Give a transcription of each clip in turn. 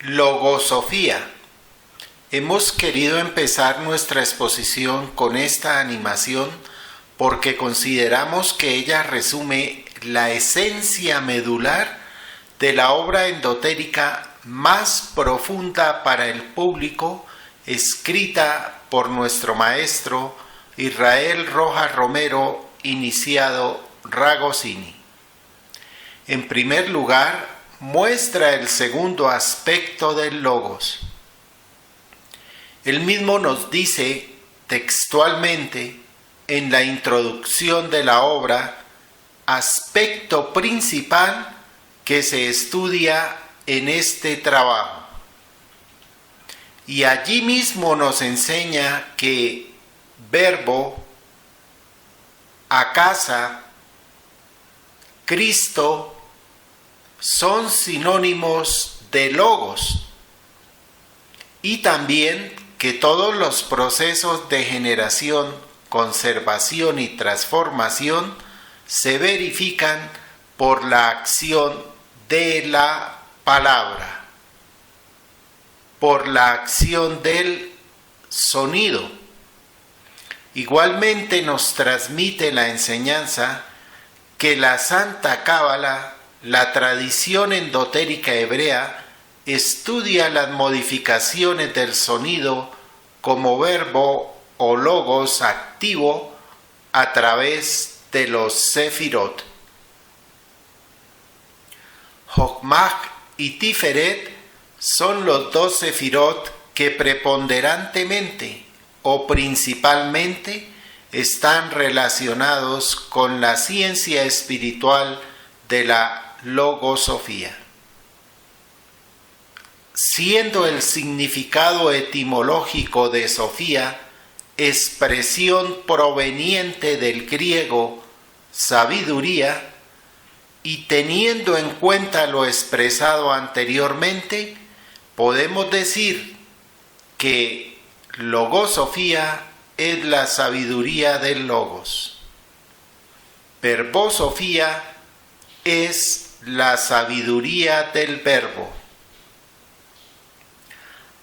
Logosofía. Hemos querido empezar nuestra exposición con esta animación porque consideramos que ella resume la esencia medular de la obra endotérica más profunda para el público, escrita por nuestro maestro Israel Rojas Romero, iniciado Ragosini. En primer lugar, muestra el segundo aspecto del Logos. Él mismo nos dice textualmente en la introducción de la obra, aspecto principal que se estudia en este trabajo. Y allí mismo nos enseña que verbo, acasa, Cristo son sinónimos de logos, y también que todos los procesos de generación, conservación y transformación se verifican por la acción de la palabra, por la acción del sonido. Igualmente nos transmite la enseñanza que la Santa Cábala, la tradición endotérica hebrea, estudia las modificaciones del sonido como verbo o logos activo a través de los sefirot. Jokmah y Tiferet son los dos sefirot que preponderantemente o principalmente están relacionados con la ciencia espiritual de la logosofía. Siendo el significado etimológico de Sofía expresión proveniente del griego sabiduría, y teniendo en cuenta lo expresado anteriormente, podemos decir que logosofía es la sabiduría del logos. Verbosofía es la sabiduría del verbo.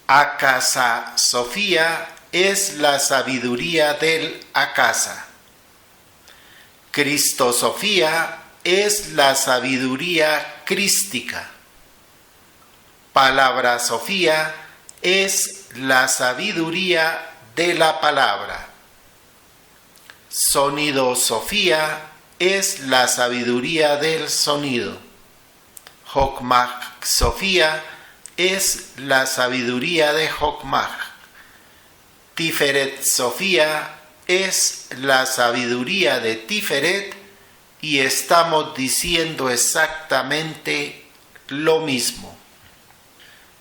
Acasasofía es la sabiduría del acasa. Cristosofía es la sabiduría crística. Palabrasofía es la sabiduría de la palabra. Sonidosofía es la sabiduría del sonido. Jokmah-sofía es la sabiduría de Jokmah. Tiferet-sofía es la sabiduría de Tiferet, y estamos diciendo exactamente lo mismo.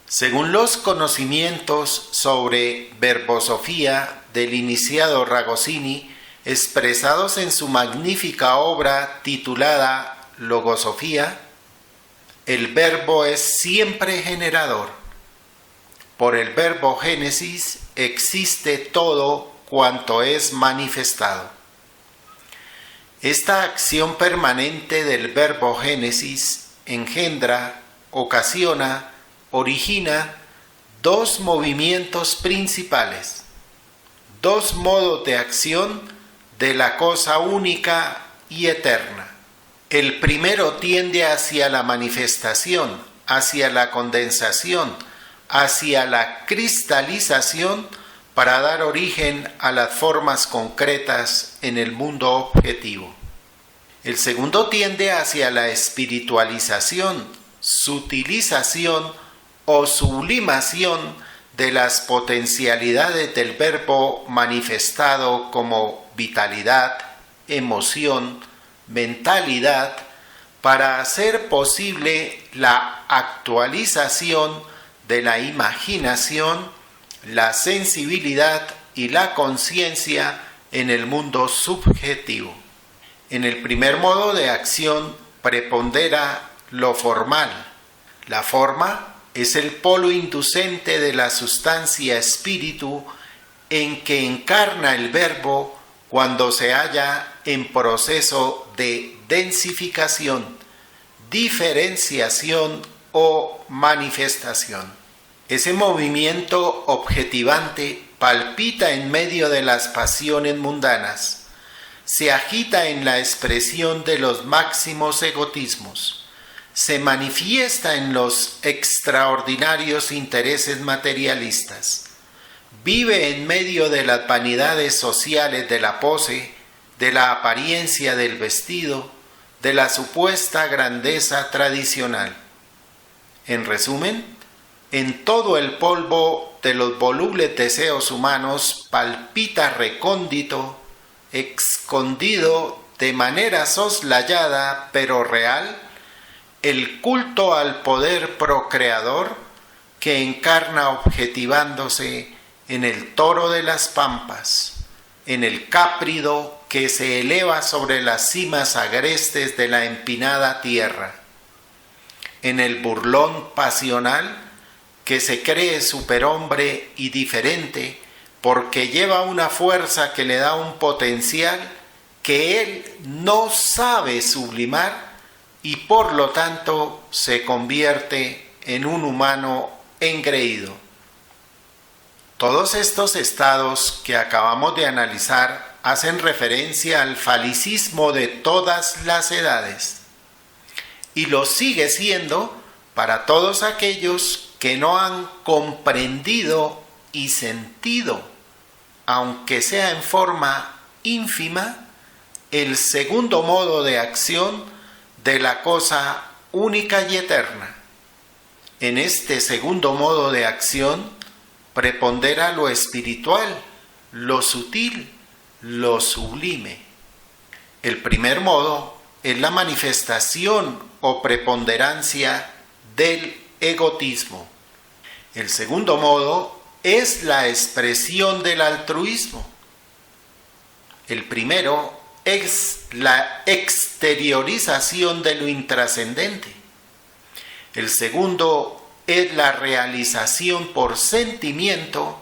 Según los conocimientos sobre verbosofía del iniciado Ragosini, expresados en su magnífica obra titulada Logosofía, el verbo es siempre generador. Por el verbo génesis existe todo cuanto es manifestado. Esta acción permanente del verbo génesis engendra, ocasiona, origina dos movimientos principales, dos modos de acción de la cosa única y eterna. El primero tiende hacia la manifestación, hacia la condensación, hacia la cristalización para dar origen a las formas concretas en el mundo objetivo. El segundo tiende hacia la espiritualización, sutilización o sublimación de las potencialidades del verbo manifestado como vitalidad, emoción, mentalidad, para hacer posible la actualización de la imaginación, la sensibilidad y la conciencia en el mundo subjetivo. En el primer modo de acción prepondera lo formal. La forma es el polo inducente de la sustancia espíritu en que encarna el verbo cuando se halla en proceso de densificación, diferenciación o manifestación. Ese movimiento objetivante palpita en medio de las pasiones mundanas, se agita en la expresión de los máximos egotismos, se manifiesta en los extraordinarios intereses materialistas, vive en medio de las vanidades sociales de la pose, de la apariencia del vestido, de la supuesta grandeza tradicional. En resumen, en todo el polvo de los volubles deseos humanos palpita recóndito, escondido de manera soslayada pero real, el culto al poder procreador que encarna objetivándose en el toro de las pampas, en el cáprido que se eleva sobre las cimas agrestes de la empinada tierra, en el burlón pasional que se cree superhombre y diferente porque lleva una fuerza que le da un potencial que él no sabe sublimar y por lo tanto se convierte en un humano engreído. Todos estos estados que acabamos de analizar hacen referencia al falicismo de todas las edades y lo sigue siendo para todos aquellos que no han comprendido y sentido, aunque sea en forma ínfima, el segundo modo de acción de la cosa única y eterna. En este segundo modo de acción prepondera lo espiritual, lo sutil, lo sublime. El primer modo es la manifestación o preponderancia del egotismo. El segundo modo es la expresión del altruismo. El primero es la exteriorización de lo intrascendente. El segundo es la realización por sentimiento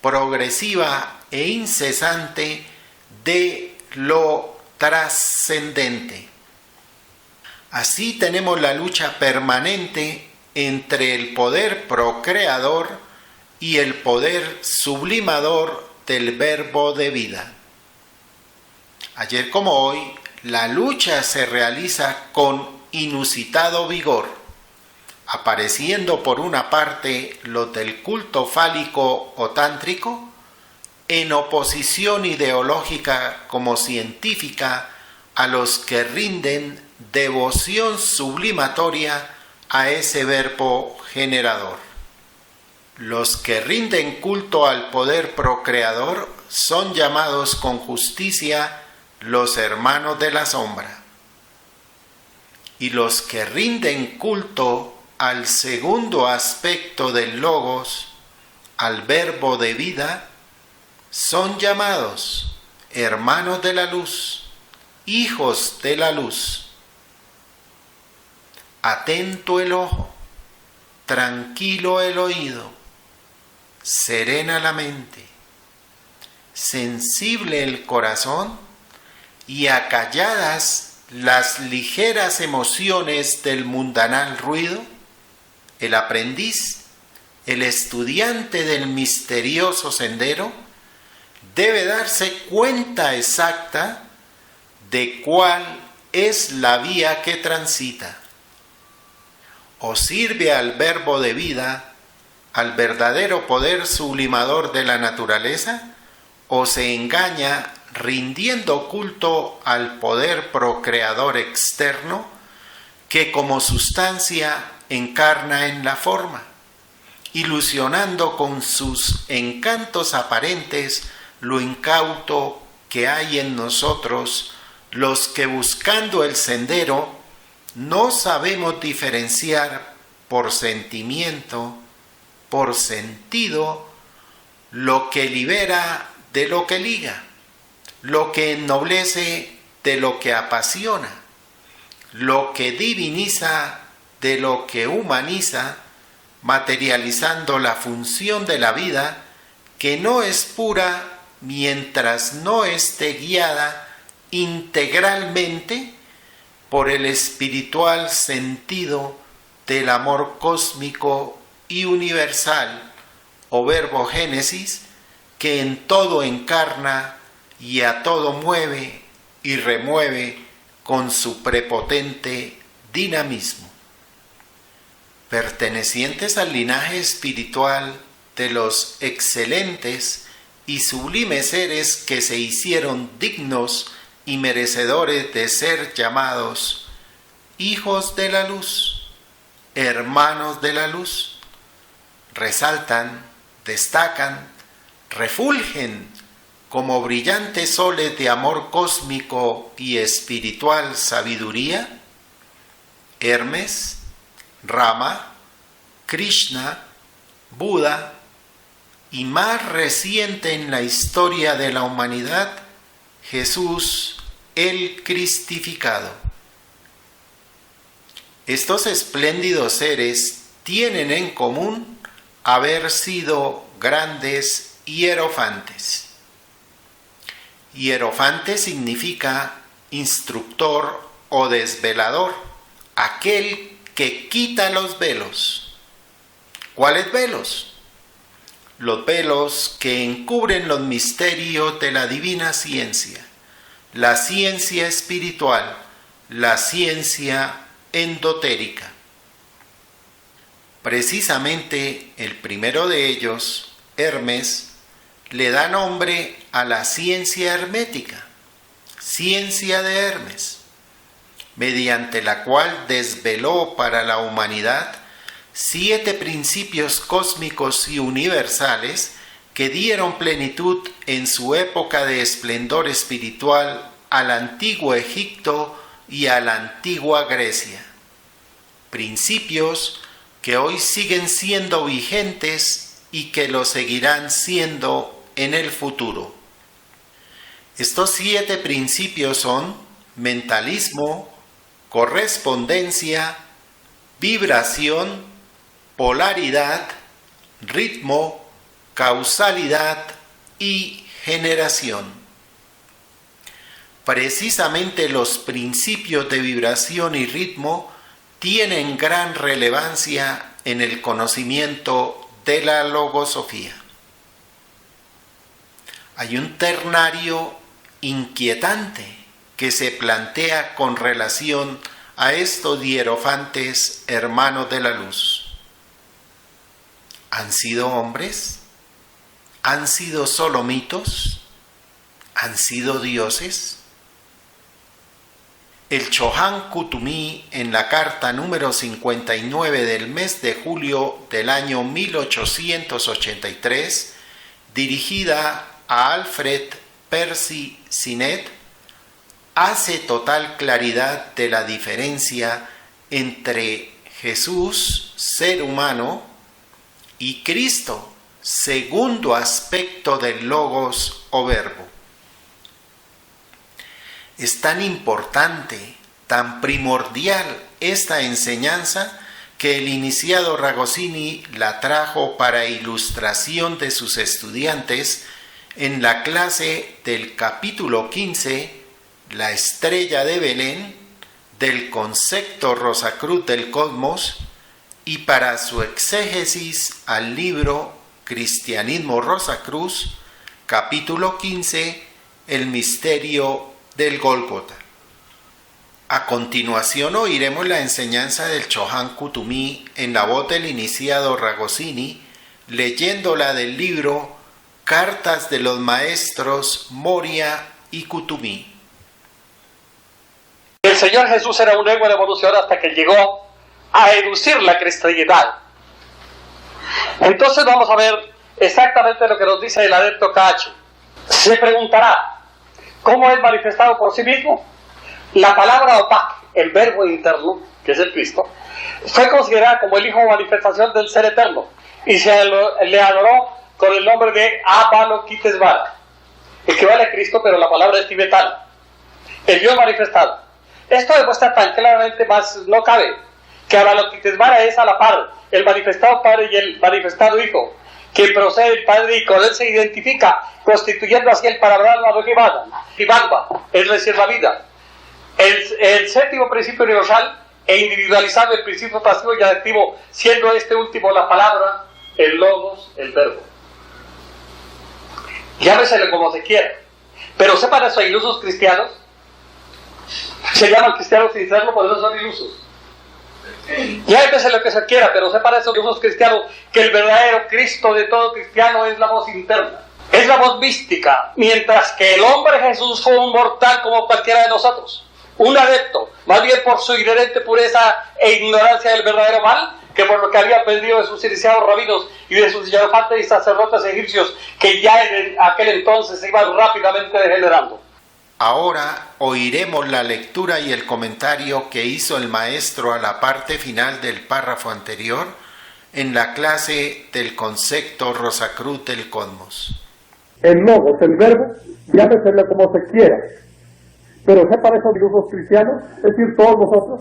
progresiva e incesante de lo trascendente. Así tenemos la lucha permanente entre el poder procreador y el poder sublimador del verbo de vida. Ayer como hoy, la lucha se realiza con inusitado vigor, apareciendo por una parte los del culto fálico o tántrico, en oposición ideológica como científica a los que rinden devoción sublimatoria a ese verbo generador. Los que rinden culto al poder procreador son llamados con justicia los hermanos de la sombra. Y los que rinden culto al segundo aspecto del logos, al verbo de vida, son llamados hermanos de la luz, hijos de la luz. Atento el ojo, tranquilo el oído, serena la mente, sensible el corazón y acalladas las ligeras emociones del mundanal ruido, el aprendiz, el estudiante del misterioso sendero, debe darse cuenta exacta de cuál es la vía que transita. O sirve al verbo de vida, al verdadero poder sublimador de la naturaleza, o se engaña rindiendo culto al poder procreador externo que como sustancia encarna en la forma, ilusionando con sus encantos aparentes lo incauto que hay en nosotros, los que buscando el sendero no sabemos diferenciar por sentimiento, por sentido, lo que libera de lo que liga, lo que ennoblece de lo que apasiona, lo que diviniza de lo que humaniza, materializando la función de la vida que no es pura mientras no esté guiada integralmente por el espiritual sentido del amor cósmico y universal, o verbo génesis, que en todo encarna y a todo mueve y remueve con su prepotente dinamismo. Pertenecientes al linaje espiritual de los excelentes y sublimes seres que se hicieron dignos y merecedores de ser llamados hijos de la luz, hermanos de la luz, resaltan, destacan, refulgen como brillantes soles de amor cósmico y espiritual sabiduría, Hermes, Rama, Krishna, Buda y más reciente en la historia de la humanidad, Jesús el cristificado. Estos espléndidos seres tienen en común haber sido grandes hierofantes. Hierofante significa instructor o desvelador, aquel que quita los velos. ¿Cuáles velos? Los velos que encubren los misterios de la divina ciencia, la ciencia espiritual, la ciencia endotérica. Precisamente el primero de ellos, Hermes, le da nombre a la ciencia hermética, ciencia de Hermes, mediante la cual desveló para la humanidad 7 principios cósmicos y universales que dieron plenitud en su época de esplendor espiritual al antiguo Egipto y a la antigua Grecia. Principios que hoy siguen siendo vigentes y que lo seguirán siendo en el futuro. Estos 7 principios son mentalismo, correspondencia, vibración, polaridad, ritmo, causalidad y generación. Precisamente los principios de vibración y ritmo tienen gran relevancia en el conocimiento de la logosofía. Hay un ternario inquietante que se plantea con relación a estos hierofantes hermanos de la luz. ¿Han sido hombres? ¿Han sido solo mitos? ¿Han sido dioses? El Chohan Kuthumi, en la carta número 59 del mes de julio del año 1883, dirigida a Alfred Percy Sinnett, hace total claridad de la diferencia entre Jesús, ser humano, y Cristo, segundo aspecto del Logos o Verbo. Es tan importante, tan primordial esta enseñanza que el iniciado Ragosini la trajo para ilustración de sus estudiantes en la clase del capítulo 15, La estrella de Belén, del concepto Rosacruz del Cosmos, y para su exégesis al libro Cristianismo Rosacruz, capítulo 15, El misterio del Gólgota. A continuación oiremos la enseñanza del Chohan Kuthumi en la voz del iniciado Ragosini, leyéndola del libro Cartas de los Maestros Moria y Kuthumi. El Señor Jesús era un ego en evolución hasta que llegó a educir la cristianidad. Entonces vamos a ver exactamente lo que nos dice el adepto Cacho. Se preguntará, ¿cómo es manifestado por sí mismo? La palabra opak, el verbo interno, que es el Cristo, fue considerada como el hijo de manifestación del ser eterno y se le adoró con el nombre de Avalokitesvara, el que vale a Cristo, pero la palabra es tibetana, el Dios manifestado. Esto demuestra tan claramente, más no cabe, que Avalokitesvara es a la par el manifestado Padre y el manifestado Hijo, que procede del Padre y con él se identifica, constituyendo así el Parabrahma Vivamba, es decir, la vida. El séptimo principio universal e individualizando el principio pasivo y adjetivo, siendo este último la palabra, el logos, el verbo. Llámesele como se quiera, pero sepan eso, ilusos cristianos, se llaman cristianos sin serlo, por eso son ilusos. Llámese lo que se quiera, pero sepan eso, ilusos cristianos, que el verdadero Cristo de todo cristiano es la voz interna, es la voz mística, mientras que el hombre Jesús fue un mortal como cualquiera de nosotros, un adepto, más bien por su inherente pureza e ignorancia del verdadero mal, que por lo que había aprendido de sus iniciados rabinos y de sus hierofantes y sacerdotes egipcios, que ya en aquel entonces se iban rápidamente degenerando. Ahora oiremos la lectura y el comentario que hizo el maestro a la parte final del párrafo anterior en la clase del concepto Rosacruz del Cosmos. El logos, el verbo, llámesele como se quiera, pero sepan esos ilusos cristianos, es decir, todos nosotros,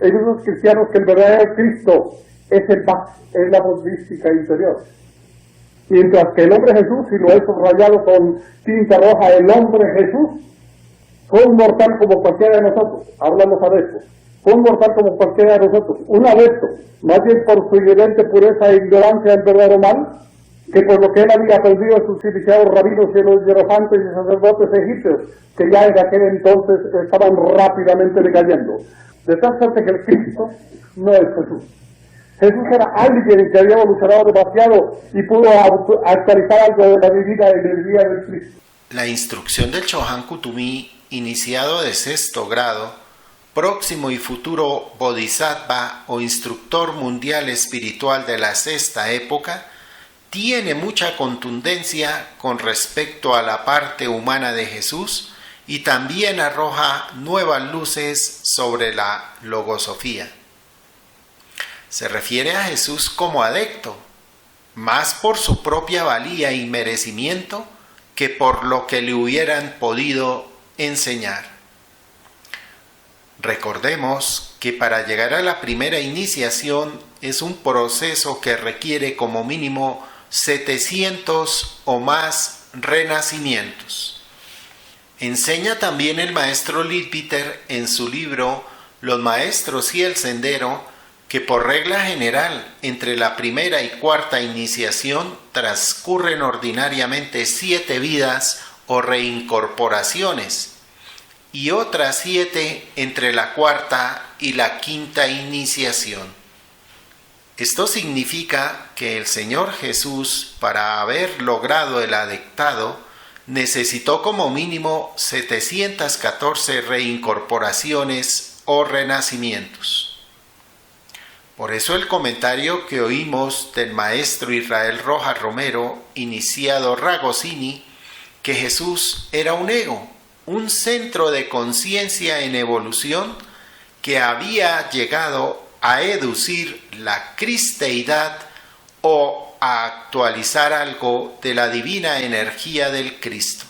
ilusos cristianos, que el verdadero Cristo es la voz mística interior. Mientras que el hombre Jesús, si lo he subrayado con tinta roja, el hombre Jesús fue un mortal como cualquiera de nosotros. Hablamos a esto. Fue un mortal como cualquiera de nosotros, un adepto, más bien por su inherente pureza e ignorancia del verdadero mal, que por lo que él había aprendido de sus iniciados rabinos y los hierofantes y sacerdotes egipcios, que ya en aquel entonces estaban rápidamente decayendo. De tal suerte que el Cristo no es Jesús. Jesús era alguien que había evolucionado demasiado y pudo actualizar algo de la divina energía del Cristo. La instrucción del Chohan Kuthumi, iniciado de sexto grado, próximo y futuro Bodhisattva o instructor mundial espiritual de la sexta época, tiene mucha contundencia con respecto a la parte humana de Jesús y también arroja nuevas luces sobre la logosofía. Se refiere a Jesús como adepto, más por su propia valía y merecimiento que por lo que le hubieran podido enseñar. Recordemos que para llegar a la primera iniciación es un proceso que requiere como mínimo 700 o más renacimientos. Enseña también el maestro Leadbeater en su libro Los Maestros y el Sendero que por regla general entre la primera y cuarta iniciación transcurren ordinariamente 7 vidas o reincorporaciones y otras 7 entre la cuarta y la quinta iniciación. Esto significa que el Señor Jesús, para haber logrado el adeptado, necesitó como mínimo 714 reincorporaciones o renacimientos. Por eso el comentario que oímos del maestro Israel Rojas Romero, iniciado Ragosini, que Jesús era un ego, un centro de conciencia en evolución que había llegado a educir la cristeidad o a actualizar algo de la divina energía del Cristo.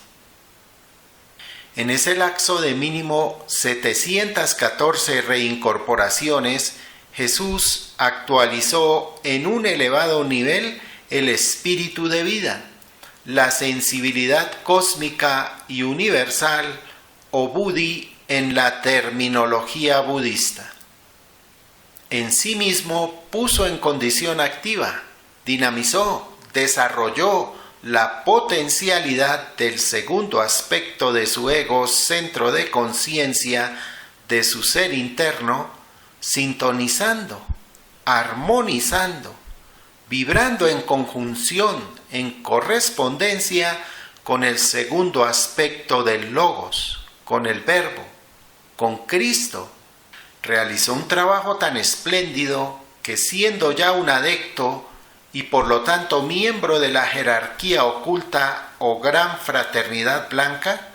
En ese lapso de mínimo 714 reincorporaciones, Jesús actualizó en un elevado nivel el espíritu de vida, la sensibilidad cósmica y universal o Buddhi en la terminología budista. En sí mismo puso en condición activa, dinamizó, desarrolló la potencialidad del segundo aspecto de su ego, centro de conciencia de su ser interno, sintonizando, armonizando, vibrando en conjunción, en correspondencia con el segundo aspecto del Logos, con el Verbo, con Cristo. Realizó un trabajo tan espléndido que siendo ya un adepto y por lo tanto miembro de la jerarquía oculta o gran fraternidad blanca,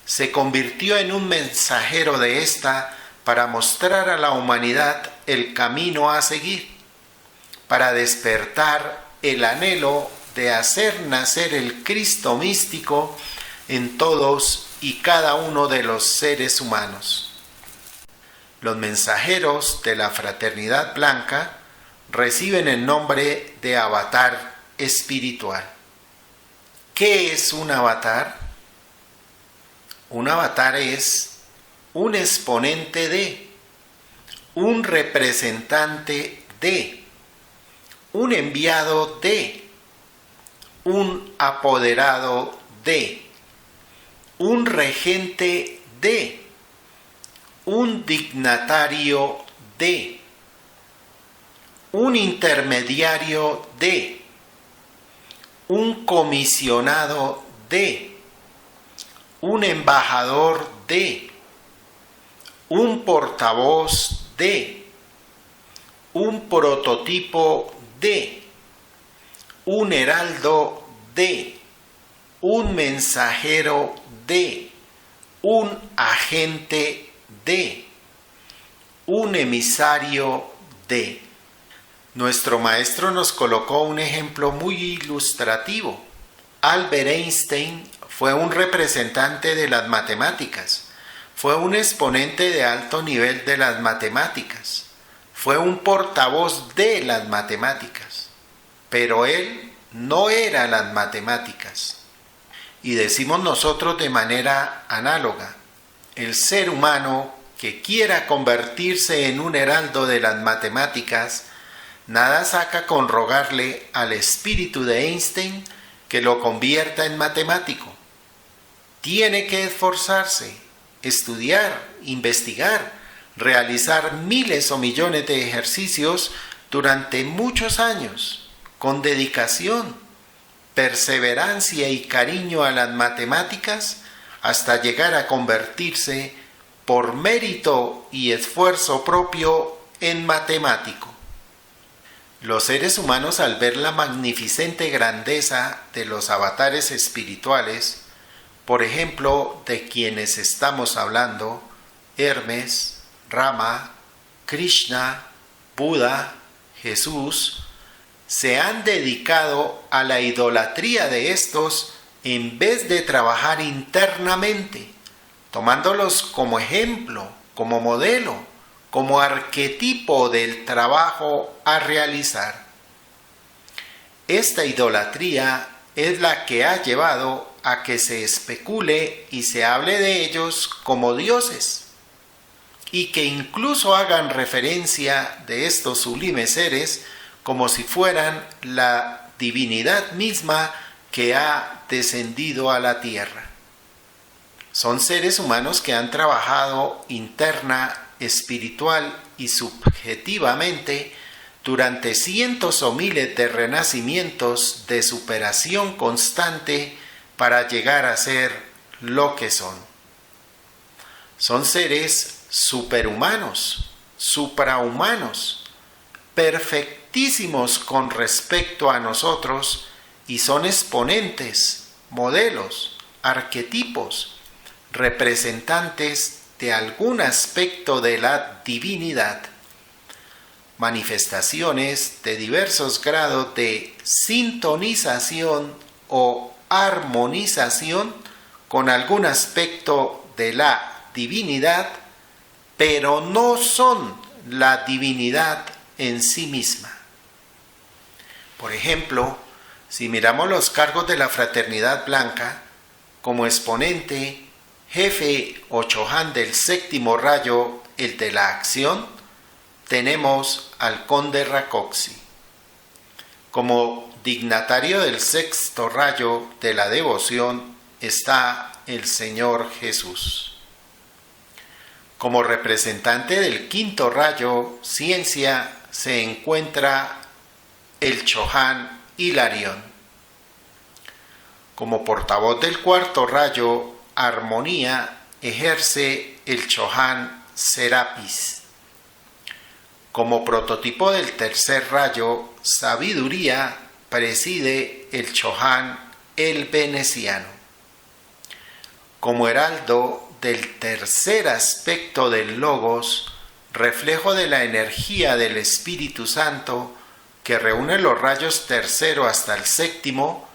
se convirtió en un mensajero de esta para mostrar a la humanidad el camino a seguir, para despertar el anhelo de hacer nacer el Cristo místico en todos y cada uno de los seres humanos. Los mensajeros de la fraternidad blanca reciben el nombre de avatar espiritual. ¿Qué es un avatar? Un avatar es un exponente de, un representante de, un enviado de, un apoderado de, un regente de, un dignatario de, un intermediario de, un comisionado de, un embajador de, un portavoz de, un prototipo de, un heraldo de, un mensajero de, un agente de, un emisario de. Nuestro maestro nos colocó un ejemplo muy ilustrativo. Albert Einstein fue un representante de las matemáticas, fue un exponente de alto nivel de las matemáticas, fue un portavoz de las matemáticas, pero él no era las matemáticas. Y decimos nosotros de manera análoga, el ser humano que quiera convertirse en un heraldo de las matemáticas, nada saca con rogarle al espíritu de Einstein que lo convierta en matemático. Tiene que esforzarse, estudiar, investigar, realizar miles o millones de ejercicios durante muchos años, con dedicación, perseverancia y cariño a las matemáticas, hasta llegar a convertirse, por mérito y esfuerzo propio, en matemático. Los seres humanos, al ver la magnificente grandeza de los avatares espirituales, por ejemplo, de quienes estamos hablando, Hermes, Rama, Krishna, Buda, Jesús, se han dedicado a la idolatría de estos en vez de trabajar internamente, tomándolos como ejemplo, como modelo, como arquetipo del trabajo a realizar. Esta idolatría es la que ha llevado a que se especule y se hable de ellos como dioses, y que incluso hagan referencia de estos sublimes seres como si fueran la divinidad misma que ha descendido a la tierra. Son seres humanos que han trabajado interna, espiritual y subjetivamente durante cientos o miles de renacimientos de superación constante para llegar a ser lo que son. Son seres superhumanos, suprahumanos, perfectísimos con respecto a nosotros, y son exponentes, modelos, arquetipos, representantes de algún aspecto de la divinidad, manifestaciones de diversos grados de sintonización o armonización con algún aspecto de la divinidad, pero no son la divinidad en sí misma. Por ejemplo, si miramos los cargos de la Fraternidad Blanca, como exponente, jefe o Chohan del séptimo rayo, el de la acción, tenemos al Conde Rákóczi. Como dignatario del sexto rayo de la devoción está el Señor Jesús. Como representante del quinto rayo, ciencia, se encuentra el Chohan Hilarión. Como portavoz del cuarto rayo, armonía, ejerce el Chohan Serapis. Como prototipo del tercer rayo, sabiduría, preside el Chohan el Veneciano. Como heraldo del tercer aspecto del Logos, reflejo de la energía del Espíritu Santo, que reúne los rayos tercero hasta el séptimo,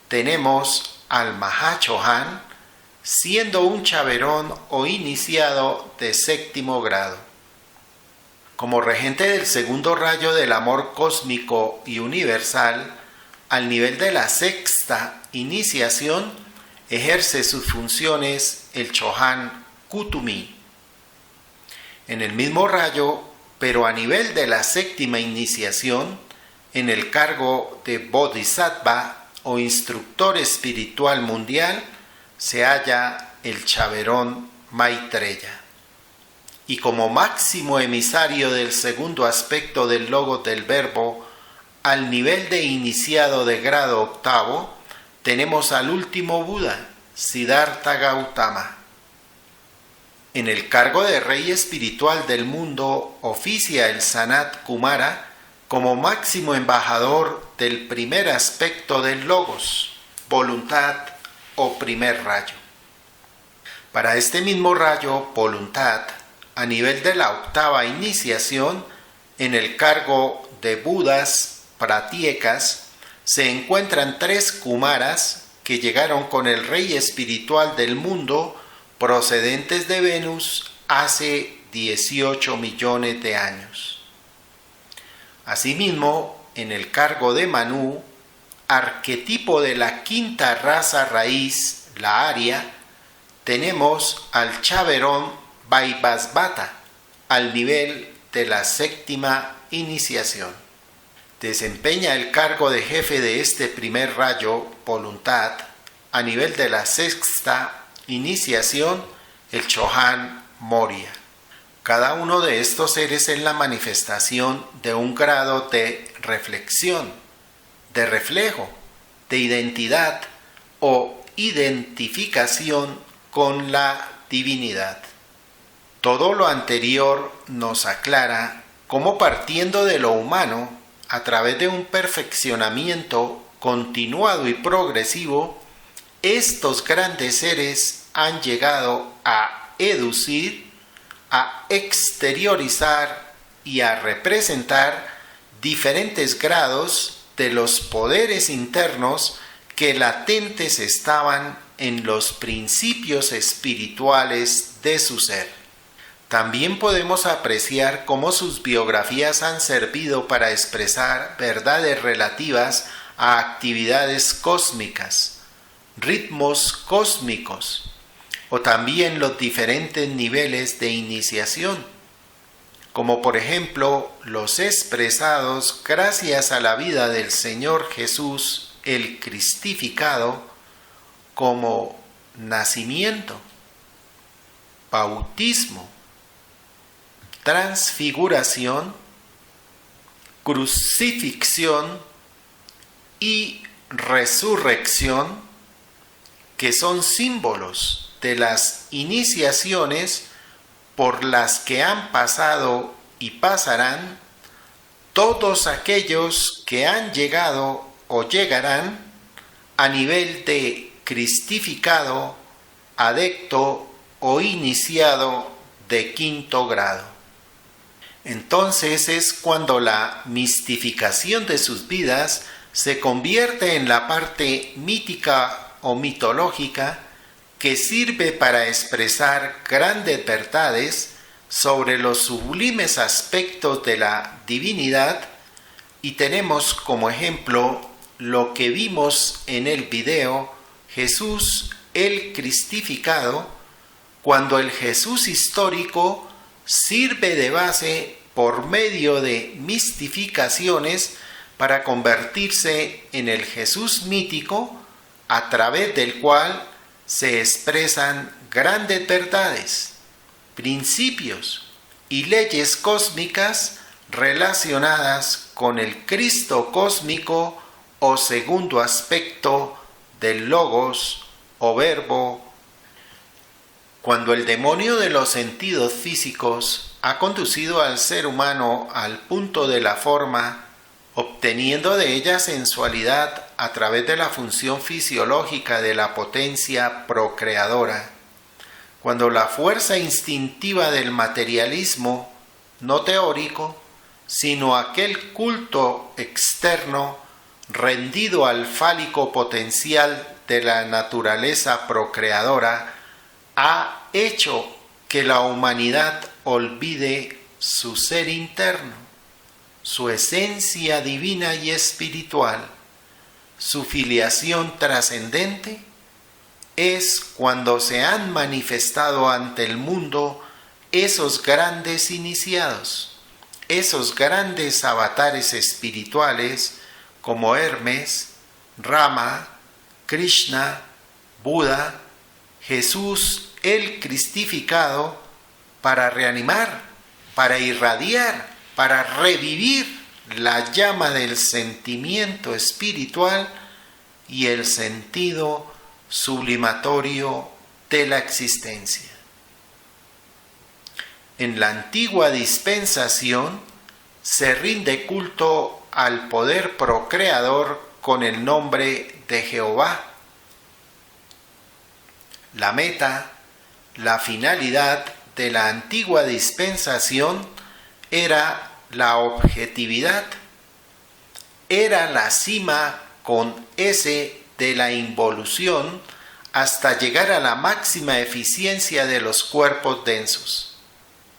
tenemos al Mahachohan, siendo un chaverón o iniciado de séptimo grado. Como regente del segundo rayo del amor cósmico y universal, al nivel de la sexta iniciación, ejerce sus funciones el Chohan Kutumi. En el mismo rayo, pero a nivel de la séptima iniciación, en el cargo de Bodhisattva o instructor espiritual mundial, se halla el Chaverón Maitreya. Y como máximo emisario del segundo aspecto del Logos del Verbo, al nivel de iniciado de grado octavo, tenemos al último Buda, Siddhartha Gautama. En el cargo de rey espiritual del mundo oficia el Sanat Kumara como máximo embajador del primer aspecto del Logos, voluntad o primer rayo. Para este mismo rayo, voluntad, a nivel de la octava iniciación, en el cargo de Budas Pratyekas, se encuentran 3 Kumaras que llegaron con el rey espiritual del mundo procedentes de Venus hace 18 millones de años. Asimismo, en el cargo de Manu, arquetipo de la quinta raza raíz, la Arya, tenemos al Chaverón Vaivasvata, al nivel de la séptima iniciación. Desempeña el cargo de jefe de este primer rayo, voluntad, a nivel de la sexta iniciación, el Chohan Moria. Cada uno de estos seres es la manifestación de un grado de reflexión, de reflejo, de identidad o identificación con la divinidad. Todo lo anterior nos aclara cómo, partiendo de lo humano, a través de un perfeccionamiento continuado y progresivo, estos grandes seres han llegado a educir, a exteriorizar y a representar diferentes grados de los poderes internos que latentes estaban en los principios espirituales de su ser. También podemos apreciar cómo sus biografías han servido para expresar verdades relativas a actividades cósmicas, ritmos cósmicos, o también los diferentes niveles de iniciación, como por ejemplo los expresados gracias a la vida del Señor Jesús, el cristificado, como nacimiento, bautismo, transfiguración, crucifixión y resurrección, que son símbolos de las iniciaciones por las que han pasado y pasarán todos aquellos que han llegado o llegarán a nivel de cristificado, adepto o iniciado de quinto grado. Entonces es cuando la mistificación de sus vidas se convierte en la parte mítica o mitológica que sirve para expresar grandes verdades sobre los sublimes aspectos de la divinidad, y tenemos como ejemplo lo que vimos en el video Jesús el cristificado, cuando el Jesús histórico sirve de base por medio de mistificaciones para convertirse en el Jesús mítico, a través del cual se expresan grandes verdades, principios y leyes cósmicas relacionadas con el Cristo cósmico o segundo aspecto del Logos o Verbo. Cuando el demonio de los sentidos físicos ha conducido al ser humano al punto de la forma, obteniendo de ella sensualidad a través de la función fisiológica de la potencia procreadora, cuando la fuerza instintiva del materialismo, no teórico, sino aquel culto externo rendido al fálico potencial de la naturaleza procreadora, ha hecho que la humanidad olvide su ser interno, su esencia divina y espiritual, su filiación trascendente, es cuando se han manifestado ante el mundo esos grandes iniciados, esos grandes avatares espirituales como Hermes, Rama, Krishna, Buda, Jesús el cristificado, para reanimar, para irradiar, para revivir la llama del sentimiento espiritual y el sentido sublimatorio de la existencia. En la antigua dispensación se rinde culto al poder procreador con el nombre de Jehová. La meta, la finalidad de la antigua dispensación era la objetividad. Era la cima con S de la involución hasta llegar a la máxima eficiencia de los cuerpos densos.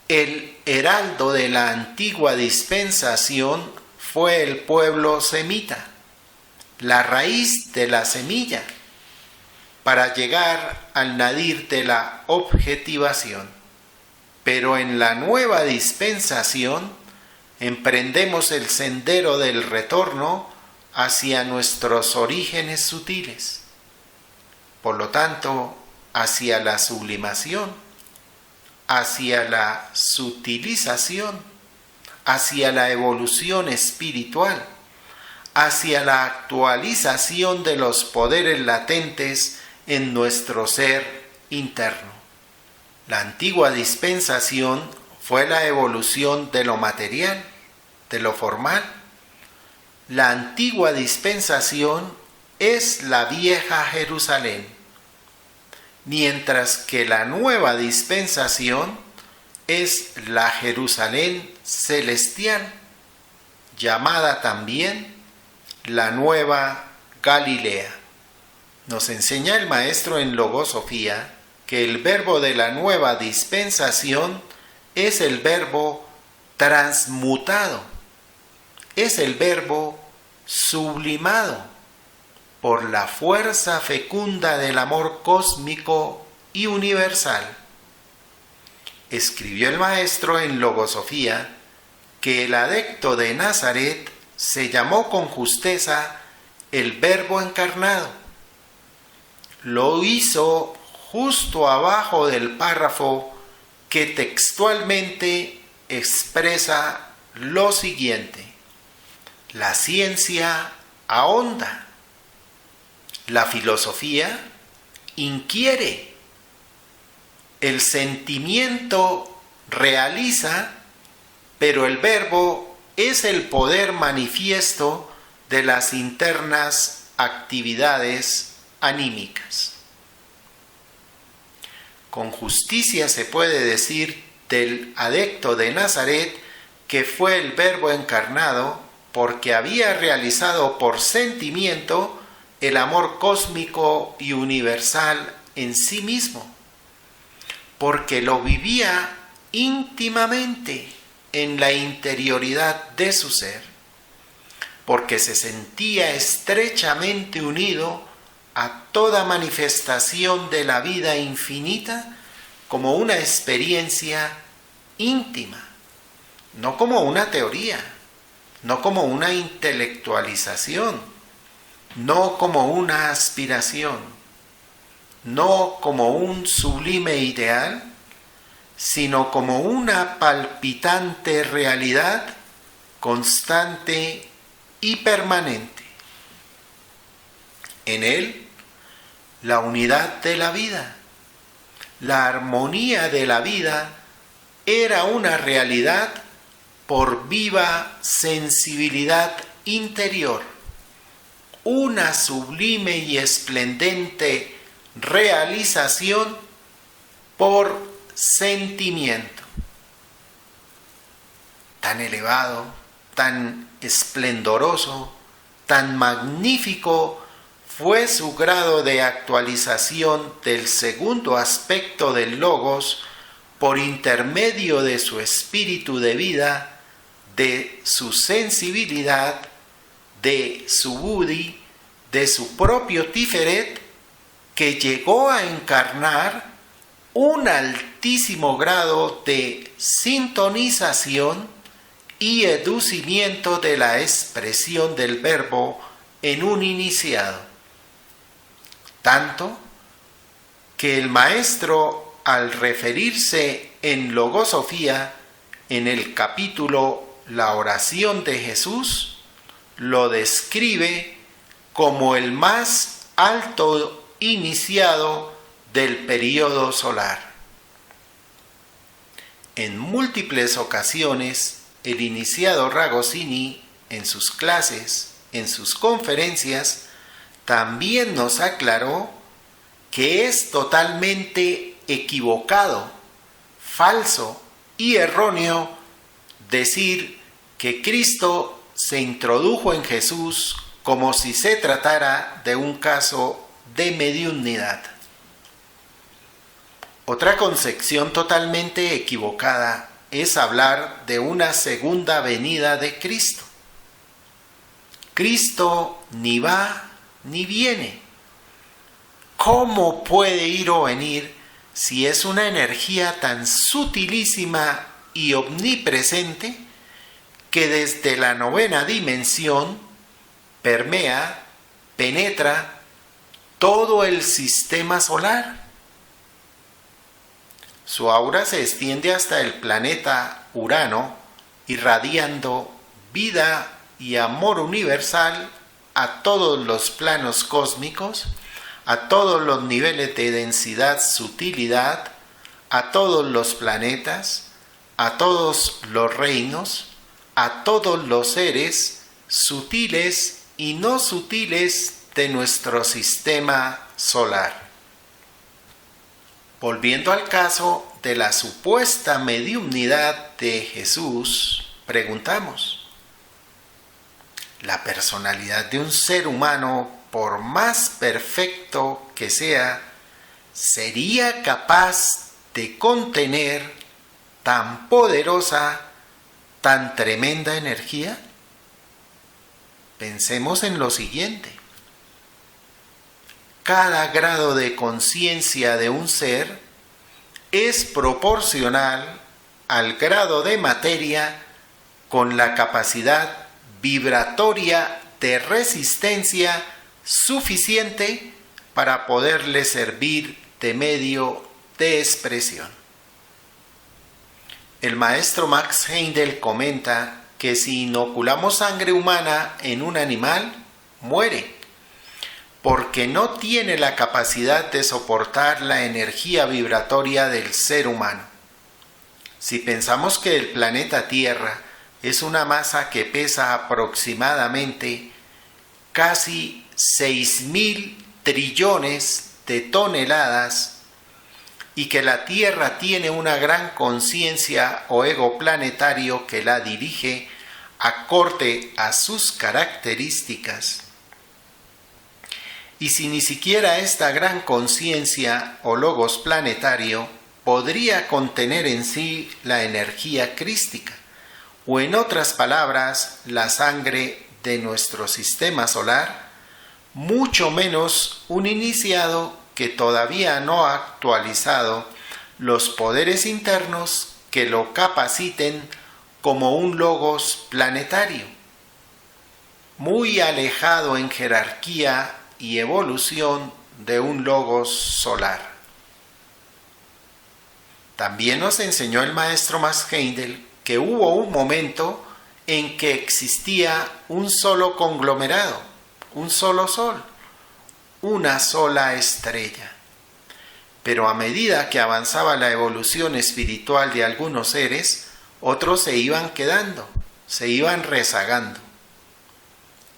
El heraldo de la antigua dispensación fue el pueblo semita, la raíz de la semilla, para llegar al nadir de la objetivación. Pero en la nueva dispensación emprendemos el sendero del retorno hacia nuestros orígenes sutiles, por lo tanto, hacia la sublimación, hacia la sutilización, hacia la evolución espiritual, hacia la actualización de los poderes latentes en nuestro ser interno. La antigua dispensación fue la evolución de lo material, de lo formal. La antigua dispensación es la vieja Jerusalén, mientras que la nueva dispensación es la Jerusalén celestial, llamada también la Nueva Galilea. Nos enseña el maestro en Logosofía que el verbo de la nueva dispensación es el verbo transmutado, es el verbo sublimado por la fuerza fecunda del amor cósmico y universal. Escribió el maestro en Logosofía que el adecto de Nazaret se llamó con justeza el Verbo encarnado. Lo hizo justo abajo del párrafo que textualmente expresa lo siguiente: la ciencia ahonda, la filosofía inquiere, el sentimiento realiza, pero el verbo es el poder manifiesto de las internas actividades anímicas. Con justicia se puede decir del adecto de Nazaret que fue el Verbo encarnado porque había realizado por sentimiento el amor cósmico y universal en sí mismo, porque lo vivía íntimamente en la interioridad de su ser, porque se sentía estrechamente unido a toda manifestación de la vida infinita como una experiencia íntima, no como una teoría, no como una intelectualización, no como una aspiración, no como un sublime ideal, sino como una palpitante realidad constante y permanente. En él, la unidad de la vida, la armonía de la vida era una realidad por viva sensibilidad interior, una sublime y esplendente realización por sentimiento. Tan elevado, tan esplendoroso, tan magnífico fue su grado de actualización del segundo aspecto del Logos por intermedio de su espíritu de vida, de su sensibilidad, de su buddhi, de su propio Tiferet, que llegó a encarnar un altísimo grado de sintonización y educimiento de la expresión del verbo en un iniciado. Tanto que el maestro, al referirse en Logosofía, en el capítulo La oración de Jesús, lo describe como el más alto iniciado del período solar. En múltiples ocasiones, el iniciado Ragosini, en sus clases, en sus conferencias, también nos aclaró que es totalmente equivocado, falso y erróneo decir que Cristo se introdujo en Jesús como si se tratara de un caso de mediunidad. Otra concepción totalmente equivocada es hablar de una segunda venida de Cristo. Cristo ni va ni viene. ¿Cómo puede ir o venir si es una energía tan sutilísima y omnipresente que desde la novena dimensión permea, penetra todo el sistema solar? Su aura se extiende hasta el planeta Urano, irradiando vida y amor universal a todos los planos cósmicos, a todos los niveles de densidad, sutilidad, a todos los planetas, a todos los reinos, a todos los seres sutiles y no sutiles de nuestro sistema solar. Volviendo al caso de la supuesta mediunidad de Jesús, preguntamos: ¿la personalidad de un ser humano, por más perfecto que sea, sería capaz de contener tan poderosa, tan tremenda energía? Pensemos en lo siguiente. Cada grado de conciencia de un ser es proporcional al grado de materia con la capacidad vibratoria de resistencia suficiente para poderle servir de medio de expresión. El maestro Max Heindel comenta que si inoculamos sangre humana en un animal, muere, porque no tiene la capacidad de soportar la energía vibratoria del ser humano. Si pensamos que el planeta Tierra es una masa que pesa aproximadamente casi 6.000 trillones de toneladas y que la Tierra tiene una gran conciencia o ego planetario que la dirige acorde a sus características, y si ni siquiera esta gran conciencia o logos planetario podría contener en sí la energía crística, o en otras palabras, la sangre de nuestro sistema solar, mucho menos un iniciado que todavía no ha actualizado los poderes internos que lo capaciten como un logos planetario, muy alejado en jerarquía y evolución de un logos solar. También nos enseñó el maestro Max Heindel que hubo un momento en que existía un solo conglomerado, un solo sol, una sola estrella. Pero a medida que avanzaba la evolución espiritual de algunos seres, otros se iban quedando, se iban rezagando.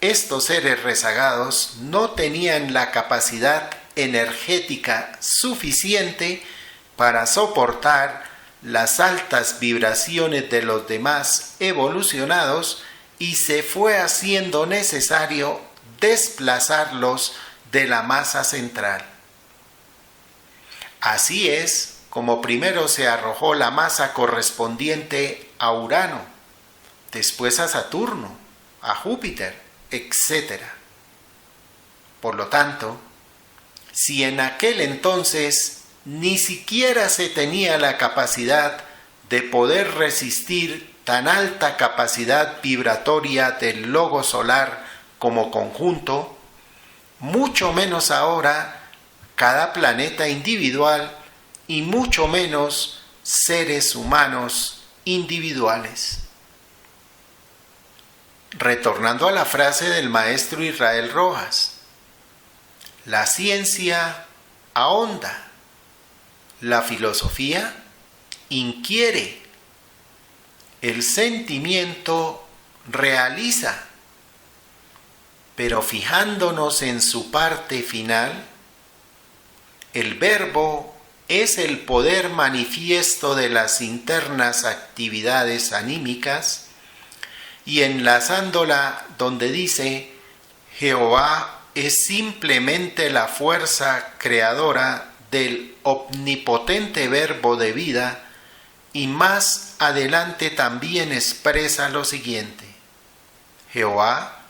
Estos seres rezagados no tenían la capacidad energética suficiente para soportar las altas vibraciones de los demás evolucionados y se fue haciendo necesario desplazarlos de la masa central. Así es como primero se arrojó la masa correspondiente a Urano, después a Saturno, a Júpiter, etc. Por lo tanto, si en aquel entonces ni siquiera se tenía la capacidad de poder resistir tan alta capacidad vibratoria del logo solar como conjunto, mucho menos ahora cada planeta individual y mucho menos seres humanos individuales. Retornando a la frase del maestro Israel Rojas, la ciencia ahonda, la filosofía inquiere, el sentimiento realiza, pero fijándonos en su parte final, el verbo es el poder manifiesto de las internas actividades anímicas, y enlazándola donde dice Jehová es simplemente la fuerza creadora del omnipotente verbo de vida, y más adelante también expresa lo siguiente: Jehová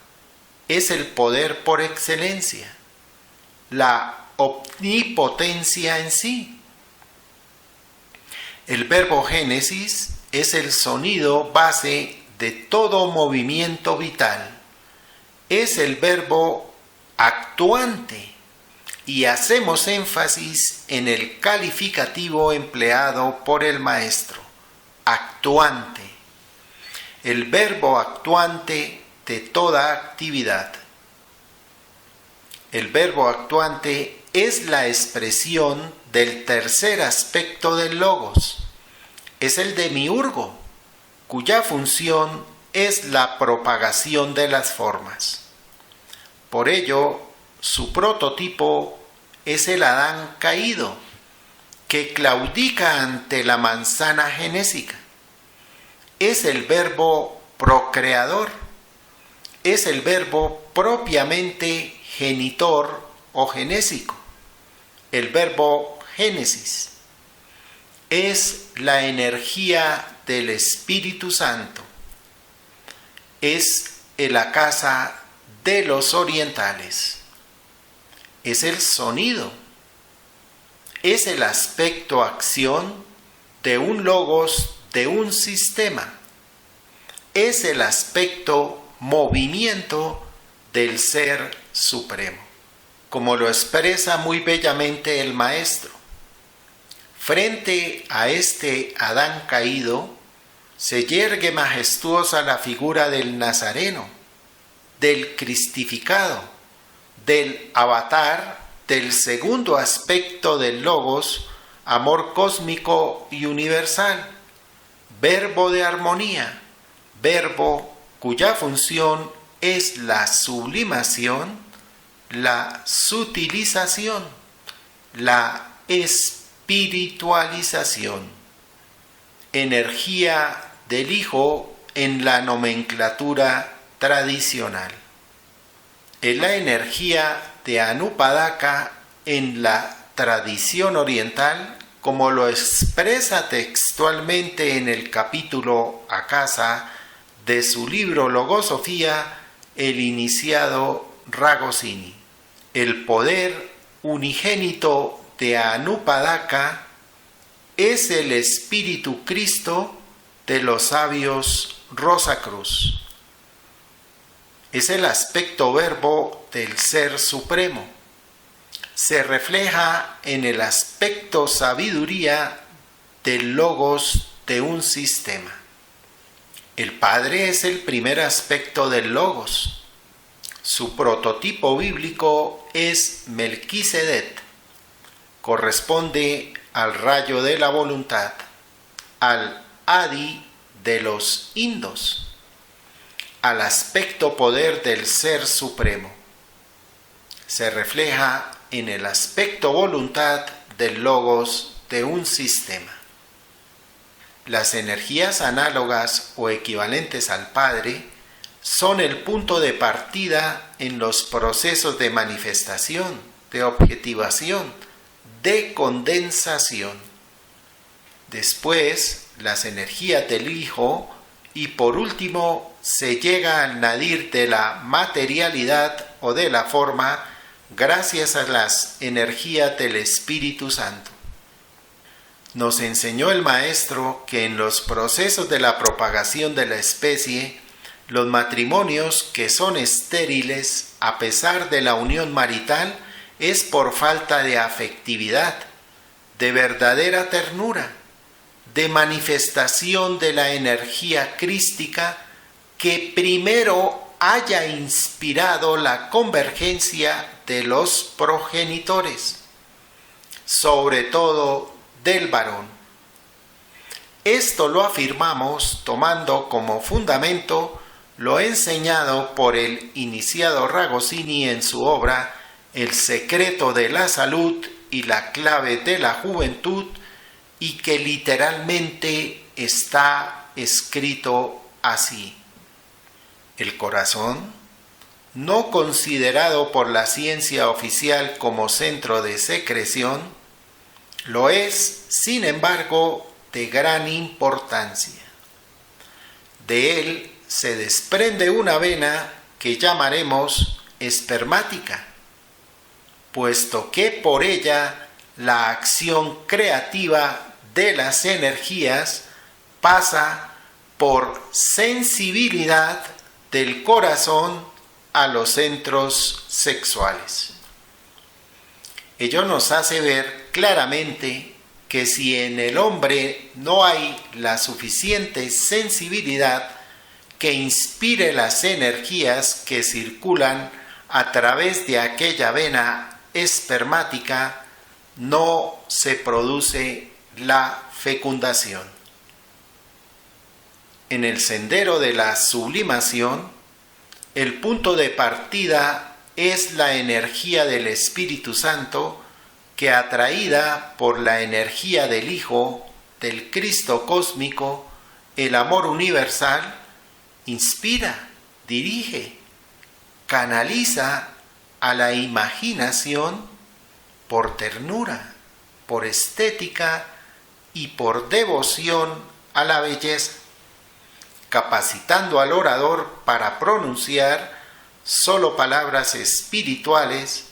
es el poder por excelencia, la omnipotencia en sí. El verbo génesis es el sonido base de todo movimiento vital. Es el verbo actuante, y hacemos énfasis en el calificativo empleado por el maestro, actuante. El verbo actuante de toda actividad. El verbo actuante es la expresión del tercer aspecto del logos. Es el demiurgo, cuya función es la propagación de las formas. Por ello, su prototipo es el Adán caído, que claudica ante la manzana genésica. Es el verbo procreador, es el verbo propiamente genitor o genésico, el verbo génesis. Es la energía del Espíritu Santo. Es el acasa de los orientales. Es el sonido. Es el aspecto acción de un logos, de un sistema. Es el aspecto movimiento del Ser Supremo, como lo expresa muy bellamente el maestro. Frente a este Adán caído, se yergue majestuosa la figura del Nazareno, del cristificado, del avatar, del segundo aspecto del Logos, amor cósmico y universal, verbo de armonía, verbo cuya función es la sublimación, la sutilización, la espiritualización, energía del Hijo en la nomenclatura tradicional. Es la energía de Anupadaka en la tradición oriental, como lo expresa textualmente en el capítulo Akasa de su libro Logosofía, el iniciado Ragosini. El poder unigénito de Anupadaka es el Espíritu Cristo de los sabios Rosacruz. Es el aspecto verbo del Ser Supremo. Se refleja en el aspecto sabiduría del logos de un sistema. El Padre es el primer aspecto del logos. Su prototipo bíblico es Melquisedec. Corresponde al rayo de la voluntad, al Adi de los indos, al aspecto poder del Ser Supremo. Se refleja en el aspecto voluntad del logos de un sistema. Las energías análogas o equivalentes al Padre son el punto de partida en los procesos de manifestación, de objetivación, de condensación. Después, las energías del Hijo, y por último se llega al nadir de la materialidad o de la forma gracias a las energías del Espíritu Santo. Nos enseñó el maestro que en los procesos de la propagación de la especie, los matrimonios que son estériles a pesar de la unión marital es por falta de afectividad, de verdadera ternura, de manifestación de la energía crística que primero haya inspirado la convergencia de los progenitores, sobre todo del varón. Esto lo afirmamos tomando como fundamento lo enseñado por el iniciado Ragosini en su obra El secreto de la salud y la clave de la juventud, y que literalmente está escrito así: el corazón, no considerado por la ciencia oficial como centro de secreción, lo es, sin embargo, de gran importancia. De él se desprende una vena que llamaremos espermática, puesto que por ella la acción creativa de las energías pasa por sensibilidad del corazón a los centros sexuales. Ello nos hace ver claramente que si en el hombre no hay la suficiente sensibilidad que inspire las energías que circulan a través de aquella vena espermática, no se produce la fecundación. En el sendero de la sublimación, el punto de partida es la energía del Espíritu Santo que, atraída por la energía del Hijo, del Cristo cósmico, el amor universal, inspira, dirige, canaliza a la imaginación por ternura, por estética y por devoción a la belleza, capacitando al orador para pronunciar solo palabras espirituales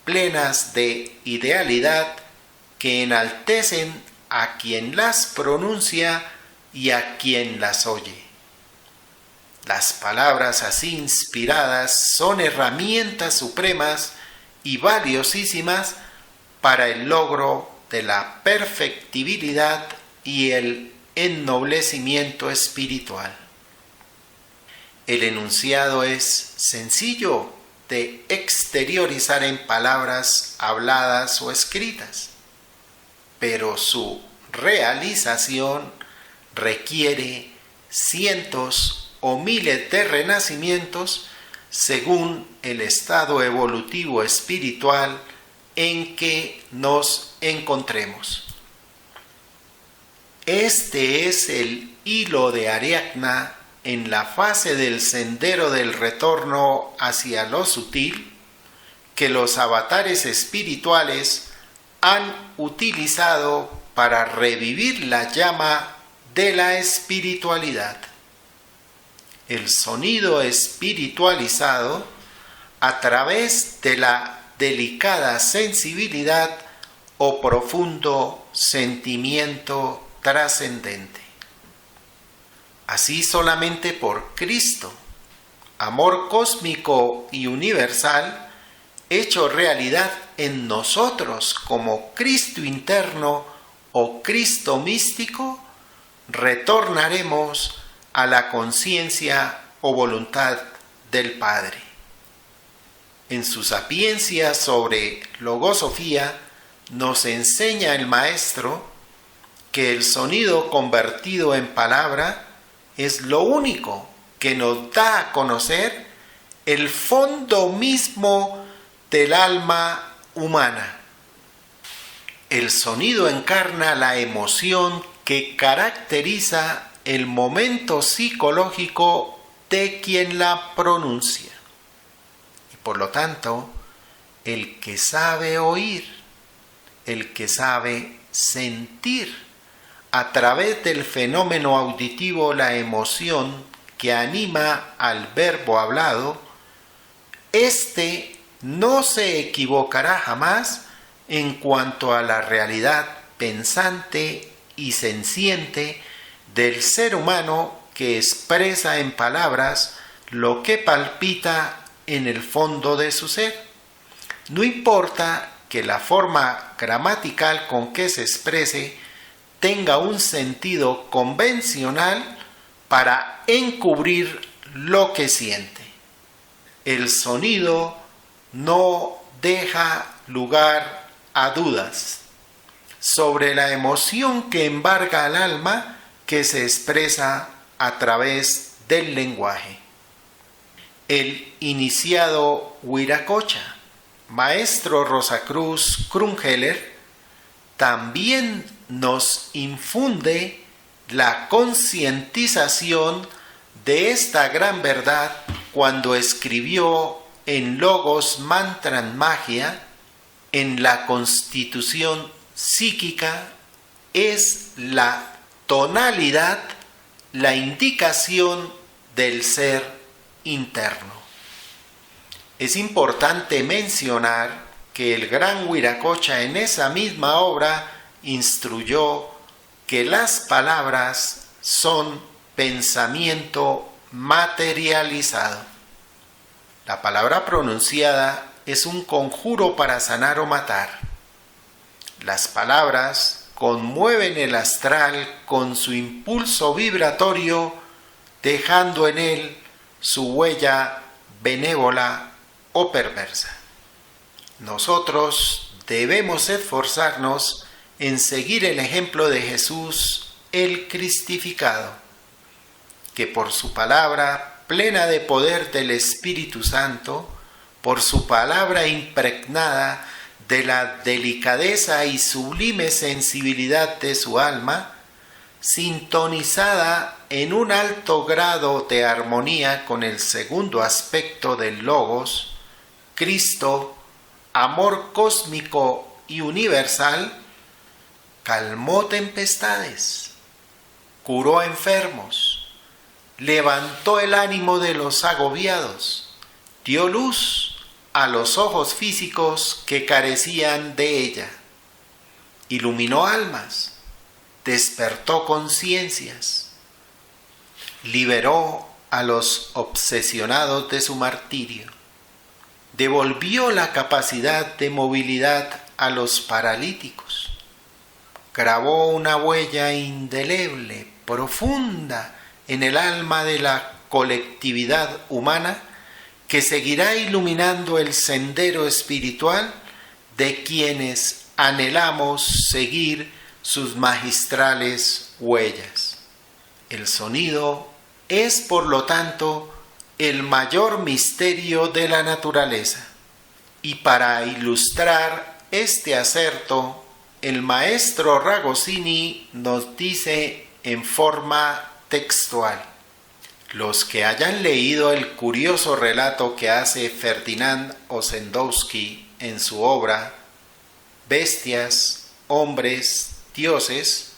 plenas de idealidad que enaltecen a quien las pronuncia y a quien las oye. Las palabras así inspiradas son herramientas supremas y valiosísimas para el logro de la perfectibilidad y el ennoblecimiento espiritual. El enunciado es sencillo de exteriorizar en palabras habladas o escritas, pero su realización requiere cientos o miles de renacimientos según el estado evolutivo espiritual en que nos encontremos. Este es el hilo de Ariadna en la fase del sendero del retorno hacia lo sutil que los avatares espirituales han utilizado para revivir la llama de la espiritualidad. El sonido espiritualizado a través de la delicada sensibilidad o profundo sentimiento trascendente. Así, solamente por Cristo, amor cósmico y universal, hecho realidad en nosotros como Cristo interno o Cristo místico, retornaremos a la conciencia o voluntad del Padre. En su sapiencia sobre logosofía nos enseña el Maestro que el sonido convertido en palabra es lo único que nos da a conocer el fondo mismo del alma humana. El sonido encarna la emoción que caracteriza el momento psicológico de quien la pronuncia. Y por lo tanto, el que sabe oír, el que sabe sentir a través del fenómeno auditivo la emoción que anima al verbo hablado, éste no se equivocará jamás en cuanto a la realidad pensante y senciente del ser humano que expresa en palabras lo que palpita en el fondo de su ser. No importa que la forma gramatical con que se exprese tenga un sentido convencional para encubrir lo que siente. El sonido no deja lugar a dudas sobre la emoción que embarga al alma que se expresa a través del lenguaje. El iniciado Wiracocha, maestro Rosacruz Krumheller, también nos infunde la concientización de esta gran verdad cuando escribió en Logos Mantran Magia: en la constitución psíquica es la tonalidad la indicación del ser interno. Es importante mencionar que el gran Wiracocha en esa misma obra instruyó que las palabras son pensamiento materializado. La palabra pronunciada es un conjuro para sanar o matar. Las palabras conmueven el astral con su impulso vibratorio, dejando en él su huella benévola o perversa. Nosotros debemos esforzarnos en seguir el ejemplo de Jesús, el cristificado, que por su palabra plena de poder del Espíritu Santo, por su palabra impregnada de la delicadeza y sublime sensibilidad de su alma, sintonizada en un alto grado de armonía con el segundo aspecto del Logos, Cristo, amor cósmico y universal, calmó tempestades, curó enfermos, levantó el ánimo de los agobiados, dio luz a los ojos físicos que carecían de ella, iluminó almas, despertó conciencias, liberó a los obsesionados de su martirio, devolvió la capacidad de movilidad a los paralíticos, grabó una huella indeleble, profunda en el alma de la colectividad humana que seguirá iluminando el sendero espiritual de quienes anhelamos seguir sus magistrales huellas. El sonido es, por lo tanto, el mayor misterio de la naturaleza. Y para ilustrar este acerto, el maestro Ragosini nos dice en forma textual: los que hayan leído el curioso relato que hace Ferdinand Ossendowski en su obra Bestias, Hombres, Dioses,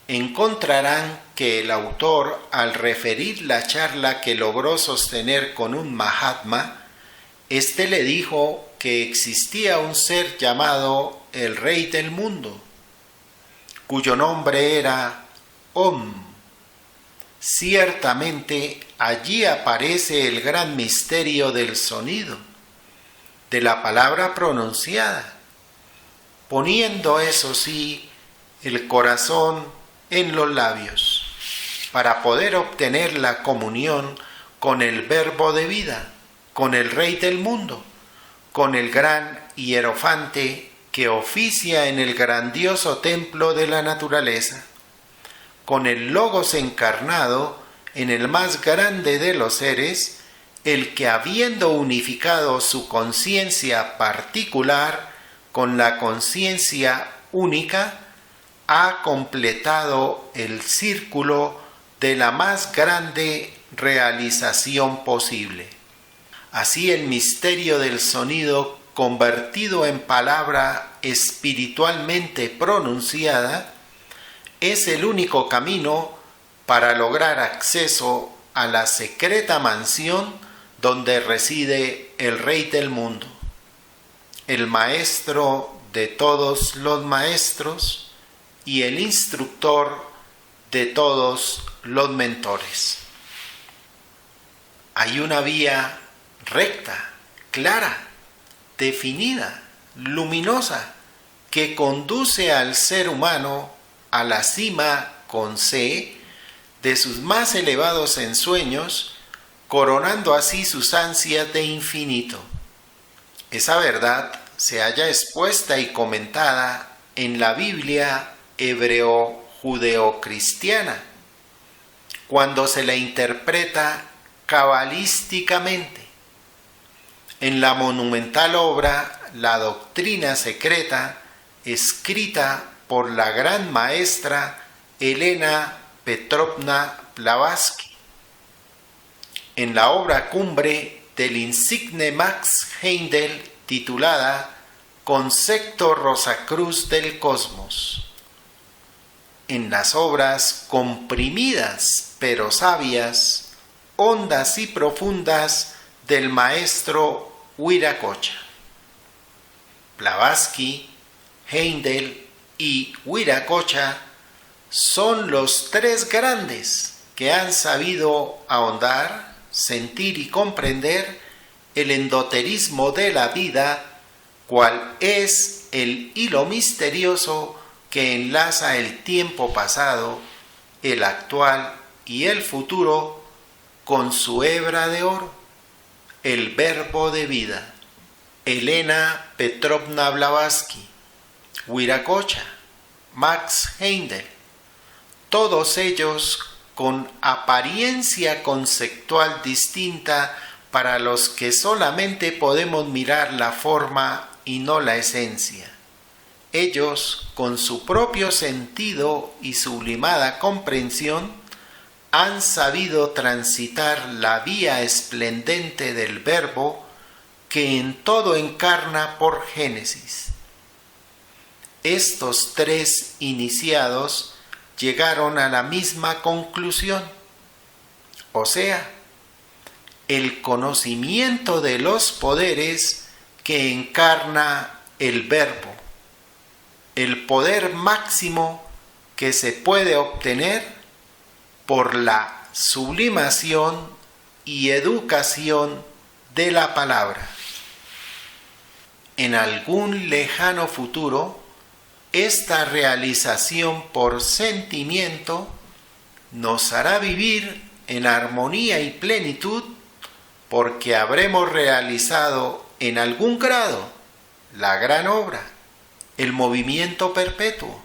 encontrarán que el autor, al referir la charla que logró sostener con un Mahatma, éste le dijo que existía un ser llamado el Rey del Mundo, cuyo nombre era Om. Ciertamente allí aparece el gran misterio del sonido, de la palabra pronunciada, poniendo, eso sí, el corazón en los labios, para poder obtener la comunión con el Verbo de vida, con el Rey del mundo, con el gran hierofante que oficia en el grandioso templo de la naturaleza, con el Logos encarnado en el más grande de los seres, el que, habiendo unificado su conciencia particular con la conciencia única, ha completado el círculo de la más grande realización posible. Así, el misterio del sonido, convertido en palabra espiritualmente pronunciada, es el único camino para lograr acceso a la secreta mansión donde reside el Rey del mundo, el Maestro de todos los maestros, y el instructor de todos los mentores. Hay una vía recta, clara, definida, luminosa, que conduce al ser humano a la cima con C de sus más elevados ensueños, coronando así sus ansias de infinito. Esa verdad se halla expuesta y comentada en la Biblia hebreo-judeocristiana, cuando se la interpreta cabalísticamente. En la monumental obra La Doctrina Secreta, escrita por la gran maestra Elena Petrovna Blavatsky. En la obra cumbre del insigne Max Heindel, titulada Concepto Rosacruz del Cosmos. En las obras comprimidas pero sabias, hondas y profundas del maestro Wiracocha. Blavatsky, Heindel y Wiracocha son los tres grandes que han sabido ahondar, sentir y comprender el endoterismo de la vida, cual es el hilo misterioso que enlaza el tiempo pasado, el actual y el futuro con su hebra de oro, el verbo de vida. Elena Petrovna Blavatsky, Wiracocha, Max Heindel, todos ellos con apariencia conceptual distinta para los que solamente podemos mirar la forma y no la esencia. Ellos, con su propio sentido y sublimada comprensión, han sabido transitar la vía esplendente del Verbo que en todo encarna por Génesis. Estos tres iniciados llegaron a la misma conclusión, o sea, el conocimiento de los poderes que encarna el Verbo, el poder máximo que se puede obtener por la sublimación y educación de la palabra. En algún lejano futuro, esta realización por sentimiento nos hará vivir en armonía y plenitud, porque habremos realizado en algún grado la gran obra, el movimiento perpetuo.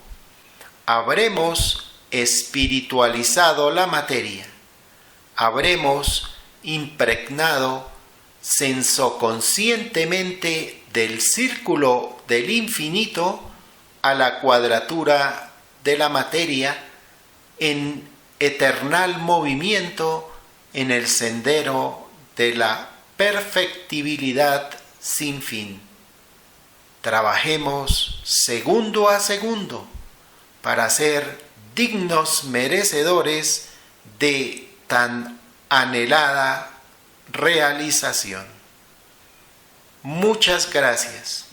Habremos espiritualizado la materia, habremos impregnado sensoconscientemente del círculo del infinito a la cuadratura de la materia en eternal movimiento en el sendero de la perfectibilidad sin fin. Trabajemos segundo a segundo para ser dignos merecedores de tan anhelada realización. Muchas gracias.